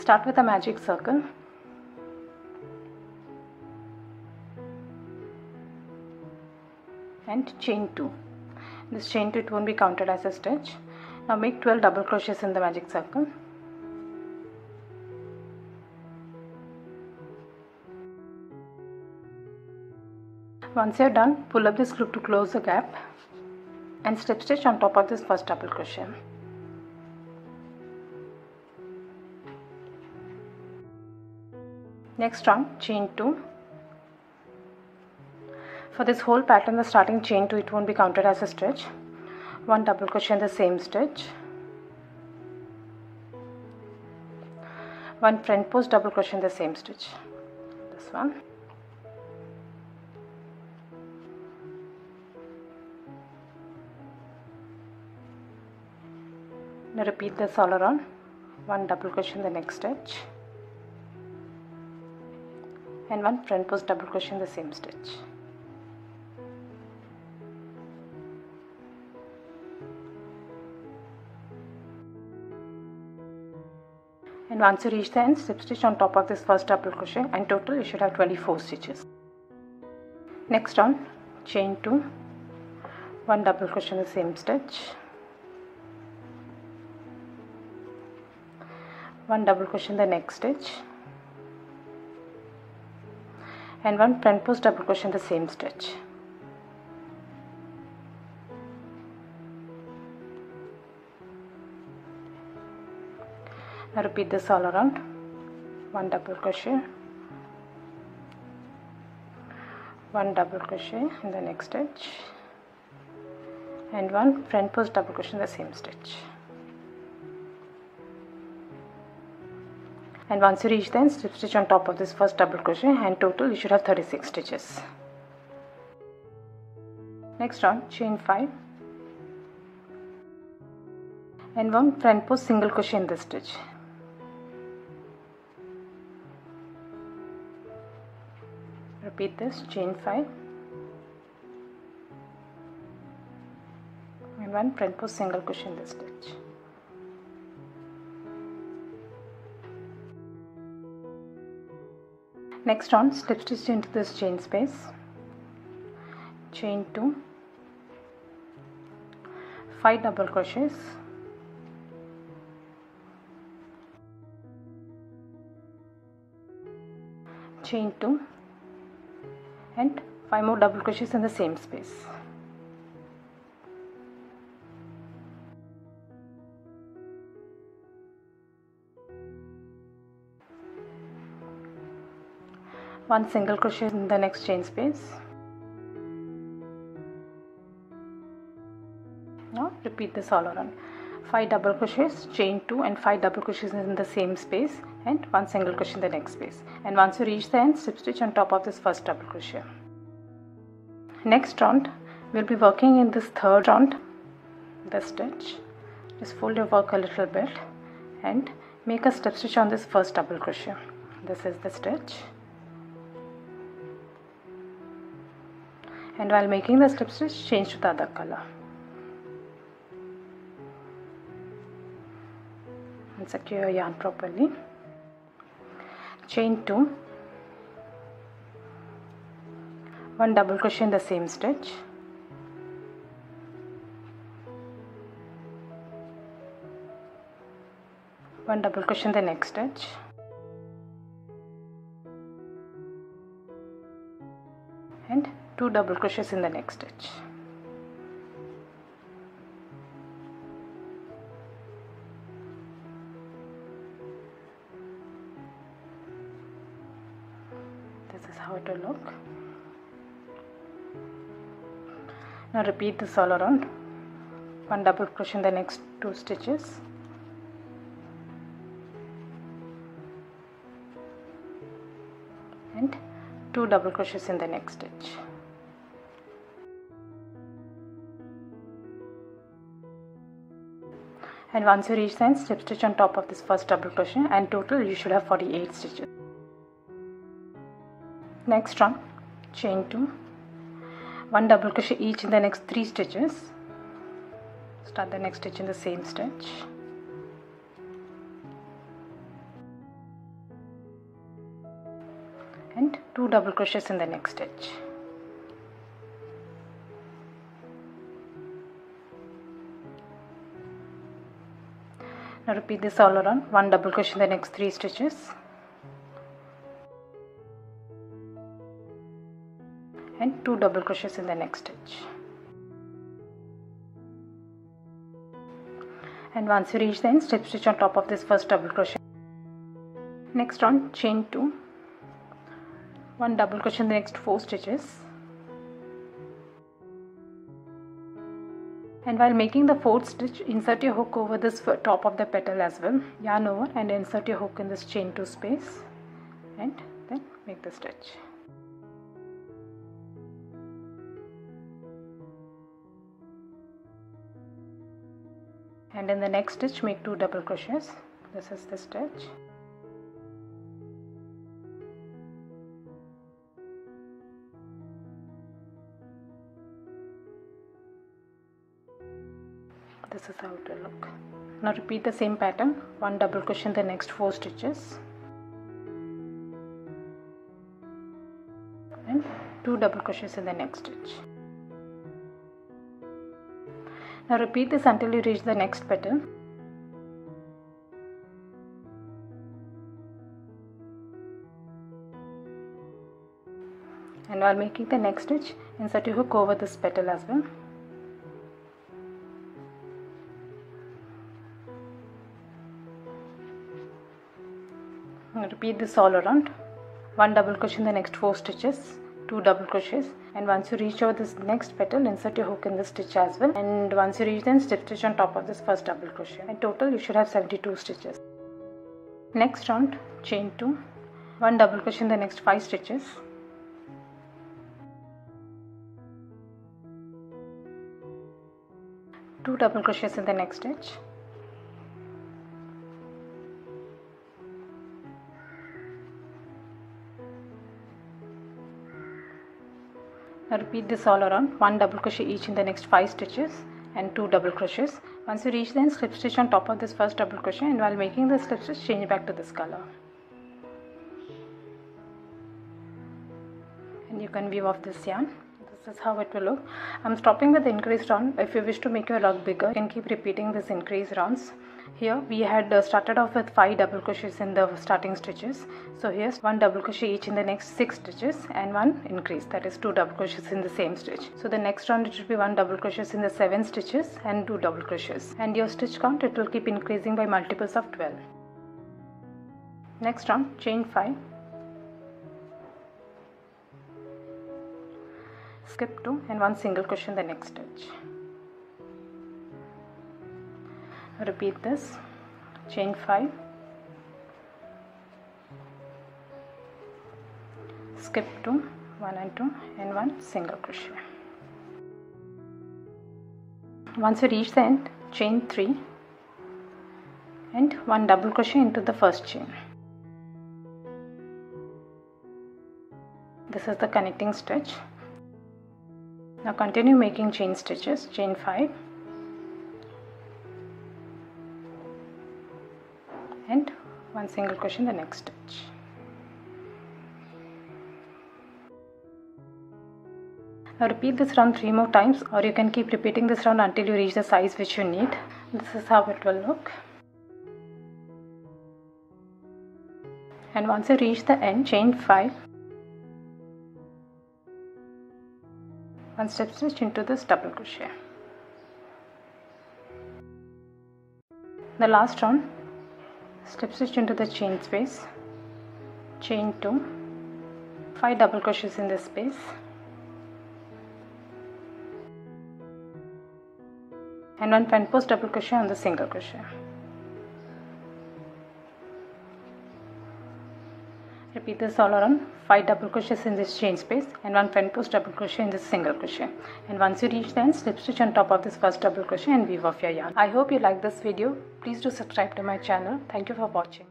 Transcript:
Start with a magic circle and chain 2. This chain 2, it won't be counted as a stitch. Now make 12 double crochets in the magic circle. Once you are done, pull up this loop to close the gap and slip stitch on top of this first double crochet. Next round, chain 2. For this whole pattern, the starting chain 2, it won't be counted as a stitch. 1 double crochet in the same stitch, 1 front post double crochet in the same stitch, this one, now repeat this all around. 1 double crochet in the next stitch and 1 front post double crochet in the same stitch. And once you reach the end, slip stitch on top of this first double crochet, and total you should have 24 stitches. Next round, chain 2, 1 double crochet in the same stitch, 1 double crochet in the next stitch and 1 front post double crochet in the same stitch. Now repeat this all around. 1 double crochet, 1 double crochet in the next stitch and 1 front post double crochet in the same stitch. And once you reach the end, slip stitch on top of this first double crochet, and total you should have 36 stitches. Next round, chain 5 and 1 front post single crochet in this stitch. Repeat this, chain 5 and 1 front post single crochet in this stitch. Next round, slip stitch into this chain space, chain 2, 5 double crochets, chain 2 and 5 more double crochets in the same space. One single crochet in the next chain space. Now repeat this all around. 5 double crochets, chain 2 and 5 double crochets in the same space and 1 single crochet in the next space. And once you reach the end, slip stitch on top of this first double crochet. Next round, we'll be working in this third round, this stitch. Just fold your work a little bit and make a slip stitch on this first double crochet. This is the stitch. And while making the slip stitch, change to the other color. And secure your yarn properly. Chain 2, 1 double crochet in the same stitch, 1 double crochet in the next stitch and 2 double crochets in the next stitch. This is how it will look. Now repeat this all around. 1 double crochet in the next 2 stitches, and 2 double crochets in the next stitch. And once you reach the end, slip stitch on top of this first double crochet, and total you should have 48 stitches. Next round, chain 2, 1 double crochet each in the next 3 stitches. Start the next stitch in the same stitch, 2 double crochets in the next stitch. Now repeat this all around. 1 double crochet in the next 3 stitches and 2 double crochets in the next stitch. And once you reach the end, slip stitch on top of this first double crochet. Next round, chain 2, 1 double crochet in the next 4 stitches. And while making the 4th stitch, insert your hook over this top of the petal as well. Yarn over and insert your hook in this chain 2 space and then make the stitch. And in the next stitch, make 2 double crochets. This is the stitch. This is how it will look. Now repeat the same pattern. 1 double crochet in the next 4 stitches and 2 double crochets in the next stitch. Now repeat this until you reach the next petal. And while making the next stitch, insert your hook over this petal as well. Now repeat this all around. 1 double crochet in the next 4 stitches, 2 double crochets, and once you reach over this next petal, insert your hook in this stitch as well. And once you reach, then slip stitch on top of this first double crochet. In total, you should have 72 stitches. Next round, chain 2, 1 double crochet in the next 5 stitches, two double crochets in the next stitch, now repeat this all around. 1 double crochet each in the next 5 stitches and 2 double crochets. Once you reach, then slip stitch on top of this first double crochet, and while making the slip stitch, change back to this color. And you can weave off this yarn. This is how it will look. I'm stopping with the increased round. If you wish to make your rug bigger, you can keep repeating this increased rounds. Here we had started off with 5 double crochets in the starting stitches. So here's 1 double crochet each in the next 6 stitches and 1 increase, that is 2 double crochets in the same stitch. So the next round it should be 1 double crochets in the 7 stitches and 2 double crochets. And your stitch count, it will keep increasing by multiples of 12. Next round, chain 5, skip 2 and 1 single crochet in the next stitch. Repeat this, chain 5, skip 2, 1 and 2 and 1 single crochet. Once you reach the end, chain 3 and 1 double crochet into the first chain. This is the connecting stitch. Now continue making chain stitches, chain 5 and 1 single crochet in the next stitch. Now repeat this round 3 more times, or you can keep repeating this round until you reach the size which you need. This is how it will look. And once you reach the end, chain 5, 1 slip stitch into this double crochet. The last round, slip stitch into the chain space, chain 2, 5 double crochets in this space and 1 front post double crochet on the single crochet. Repeat this all around. 5 double crochets in this chain space and 1 front post double crochet in this single crochet. And once you reach the end, slip stitch on top of this first double crochet and weave off your yarn. I hope you like this video. Please do subscribe to my channel. Thank you for watching.